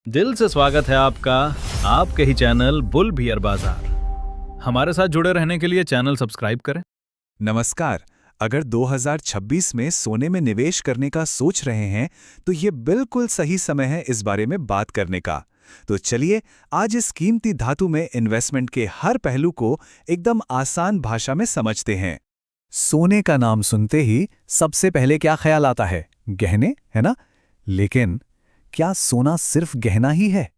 दिल से स्वागत है आपका आपके ही चैनल बुल बियर बाजार। हमारे साथ जुड़े रहने के लिए चैनल सब्सक्राइब करें। नमस्कार। अगर 2026 में सोने में निवेश करने का सोच रहे हैं तो ये बिल्कुल सही समय है इस बारे में बात करने का। तो चलिए आज इस कीमती धातु में इन्वेस्टमेंट के हर पहलू को एकदम आसान भाषा में समझते हैं। सोने का नाम सुनते ही सबसे पहले क्या ख्याल आता है? गहने, है ना? लेकिन क्या सोना सिर्फ गहना ही है?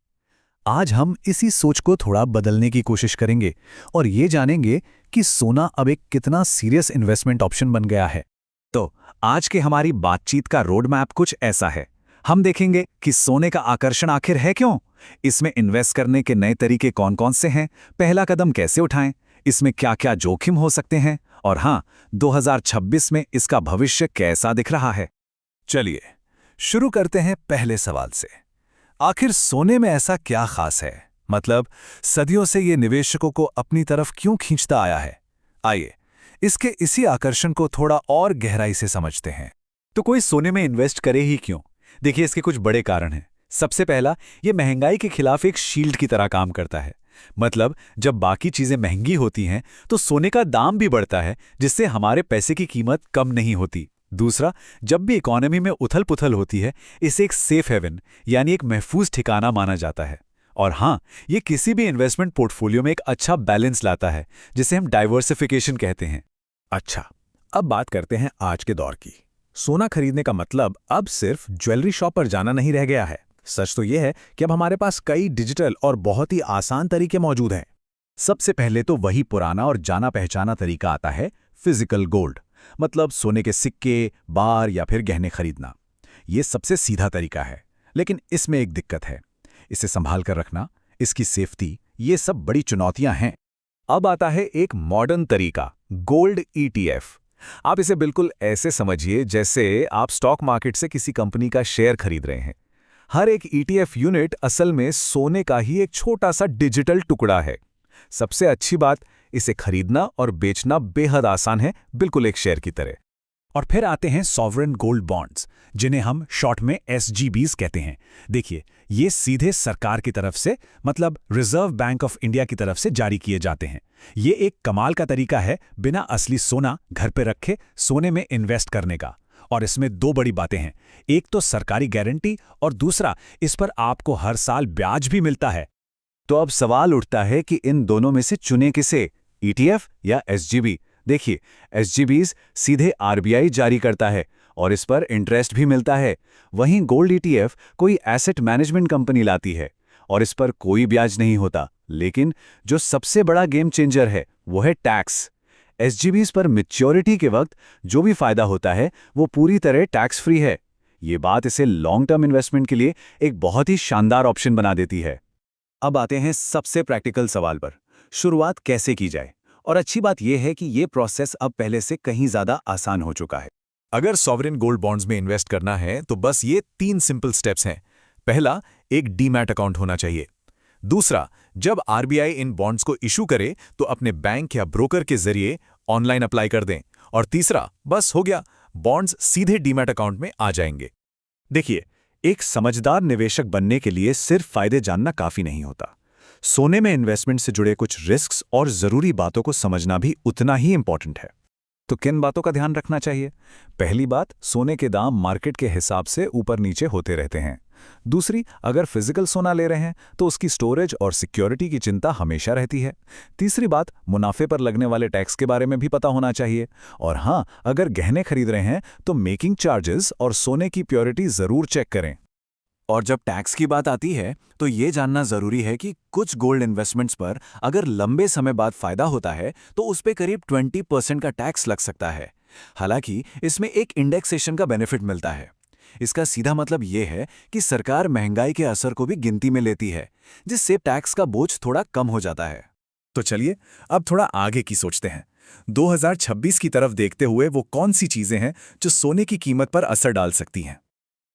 आज हम इसी सोच को थोड़ा बदलने की कोशिश करेंगे और ये जानेंगे कि सोना अब एक कितना सीरियस इन्वेस्टमेंट ऑप्शन बन गया है। तो आज के हमारी बातचीत का रोड मैप कुछ ऐसा है। हम देखेंगे कि सोने का आकर्षण आखिर है क्यों, इसमें इन्वेस्ट करने के नए तरीके कौन-कौन से हैं, पहला कदम कैसे उठाएं, इसमें क्या-क्या जोखिम हो सकते हैं और हाँ, 2026 में इसका भविष्य कैसा दिख रहा है। चलिए शुरू करते हैं पहले सवाल से। आखिर सोने में ऐसा क्या खास है? मतलब सदियों से ये निवेशकों को अपनी तरफ क्यों खींचता आया है? आइए इसके इसी आकर्षण को थोड़ा और गहराई से समझते हैं। तो कोई सोने में इन्वेस्ट करे ही क्यों? देखिए इसके कुछ बड़े कारण हैं। सबसे पहला, ये महंगाई के खिलाफ एक शील्ड की तरह काम करता है। मतलब जब बाकी चीजें महंगी होती हैं तो सोने का दाम भी बढ़ता है, जिससे हमारे पैसे की कीमत कम नहीं होती। दूसरा, जब भी इकोनॉमी में उथल-पुथल होती है, इसे एक सेफ हेवन यानी एक महफूज ठिकाना माना जाता है। और हाँ, ये किसी भी इन्वेस्टमेंट पोर्टफोलियो में एक अच्छा बैलेंस लाता है, जिसे हम डाइवर्सिफिकेशन कहते हैं। अच्छा, अब बात करते हैं आज के दौर की। सोना खरीदने का मतलब अब सिर्फ ज्वेलरी शॉप पर जाना नहीं रह गया है। सच तो यह है कि अब हमारे पास कई डिजिटल और बहुत ही आसान तरीके मौजूद हैं। सबसे पहले तो वही पुराना और जाना पहचाना तरीका आता है, फिजिकल गोल्ड। मतलब सोने के सिक्के, बार या फिर गहने खरीदना। ये सबसे सीधा तरीका है, लेकिन इसमें एक दिक्कत है। इसे संभाल कर रखना, इसकी सेफ्टी, ये सब बड़ी चुनौतियां हैं। अब आता है एक मॉडर्न तरीका, गोल्ड ईटीएफ। आप इसे बिल्कुल ऐसे समझिए जैसे आप स्टॉक मार्केट से किसी कंपनी का शेयर खरीद रहे हैं। हर एक ईटीएफ यूनिट असल में सोने का ही एक छोटा सा डिजिटल टुकड़ा है। सबसे अच्छी बात, इसे खरीदना और बेचना बेहद आसान है, बिल्कुल एक शेयर की तरह। और फिर आते हैं सॉवरेन गोल्ड बॉन्ड्स, जिन्हें हम शॉर्ट में एसजीबीज कहते हैं। देखिए, ये सीधे सरकार की तरफ से, मतलब रिजर्व बैंक ऑफ इंडिया की तरफ से जारी किए जाते हैं। ये एक कमाल का तरीका है बिना असली सोना घर पे रखे सोने में इन्वेस्ट करने का। और इसमें दो बड़ी बातें हैं, एक तो सरकारी गारंटी और दूसरा इस पर आपको हर साल ब्याज भी मिलता है। तो अब सवाल उठता है कि इन दोनों में से चुने किसे, ईटीएफ या एसजीबी? देखिए, एसजीबीज सीधे आरबीआई जारी करता है और इस पर इंटरेस्ट भी मिलता है। वहीं गोल्ड ईटीएफ कोई एसेट मैनेजमेंट कंपनी लाती है और इस पर कोई ब्याज नहीं होता। लेकिन जो सबसे बड़ा गेम चेंजर है वो है टैक्स। एसजीबीज पर मैच्योरिटी के वक्त जो भी फायदा होता है वो पूरी तरह टैक्स फ्री है। ये बात इसे लॉन्ग टर्म इन्वेस्टमेंट के लिए एक बहुत ही शानदार ऑप्शन बना देती है। अब आते हैं सबसे प्रैक्टिकल सवाल पर, शुरुआत कैसे की जाए? और अच्छी बात यह है कि यह प्रोसेस अब पहले से कहीं ज्यादा आसान हो चुका है। अगर सॉवरेन गोल्ड बॉन्ड्स में इन्वेस्ट करना है तो बस ये 3 सिंपल स्टेप्स हैं। पहला, एक डीमैट अकाउंट होना चाहिए। दूसरा, जब आरबीआई इन बॉन्ड्स को इशू करे तो अपने बैंक या ब्रोकर के जरिए ऑनलाइन अप्लाई कर दें। और तीसरा, बस हो गया, बॉन्ड्स सीधे डीमैट अकाउंट में आ जाएंगे। देखिए, एक समझदार निवेशक बनने के लिए सिर्फ फायदे जानना काफी नहीं होता। सोने में इन्वेस्टमेंट से जुड़े कुछ रिस्क्स और जरूरी बातों को समझना भी उतना ही इंपॉर्टेंट है। तो किन बातों का ध्यान रखना चाहिए? पहली बात, सोने के दाम मार्केट के हिसाब से ऊपर नीचे होते रहते हैं। दूसरी, अगर फिजिकल सोना ले रहे हैं तो उसकी स्टोरेज और सिक्योरिटी की चिंता हमेशा रहती है। तीसरी बात, मुनाफे पर लगने वाले टैक्स के बारे में भी पता होना चाहिए। और हाँ, अगर गहने खरीद रहे हैं तो मेकिंग चार्जेस और सोने की प्योरिटी जरूर चेक करें। और जब टैक्स की बात आती है तो ये जानना जरूरी है कि कुछ गोल्ड इन्वेस्टमेंट्स पर अगर लंबे समय बाद फायदा होता है तो उस पे करीब 20% का टैक्स लग सकता है। हालांकि इसमें एक इंडेक्सेशन का बेनिफिट मिलता है। इसका सीधा मतलब ये है कि सरकार महंगाई के असर को भी गिनती में लेती है, जिससे टैक्स का बोझ थोड़ा कम हो जाता है। तो चलिए अब थोड़ा आगे की सोचते हैं। 2026 की तरफ देखते हुए वो कौन सी चीजें हैं जो सोने की कीमत पर असर डाल सकती हैं?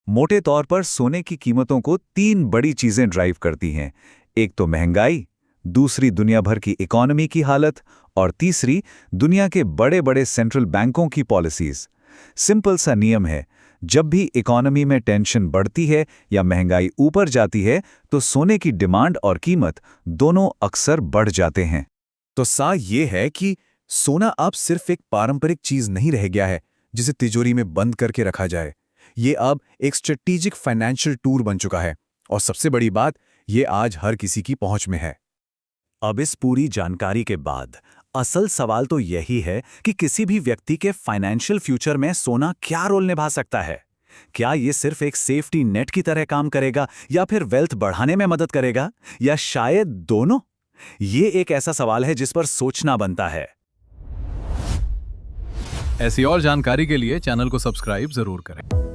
मोटे तौर पर सोने की कीमतों को 3 बड़ी चीजें ड्राइव करती हैं। एक तो महंगाई, दूसरी दुनिया भर की इकोनॉमी की हालत और तीसरी दुनिया के बड़े बड़े सेंट्रल बैंकों की पॉलिसीज। सिंपल सा नियम है, जब भी इकोनॉमी में टेंशन बढ़ती है या महंगाई ऊपर जाती है तो सोने की डिमांड और कीमत दोनों अक्सर बढ़ जाते हैं। तो सार ये है कि सोना अब सिर्फ एक पारंपरिक चीज नहीं रह गया है जिसे तिजोरी में बंद करके रखा जाए। ये अब एक स्ट्रेटेजिक फाइनेंशियल टूल बन चुका है और सबसे बड़ी बात, ये आज हर किसी की पहुंच में है। अब इस पूरी जानकारी के बाद असल सवाल तो यही है कि किसी भी व्यक्ति के फाइनेंशियल फ्यूचर में सोना क्या रोल निभा सकता है। क्या ये सिर्फ एक सेफ्टी नेट की तरह काम करेगा या फिर वेल्थ बढ़ाने में मदद करेगा, या शायद दोनों? ये एक ऐसा सवाल है जिस पर सोचना बनता है। ऐसी और जानकारी के लिए चैनल को सब्सक्राइब जरूर करें।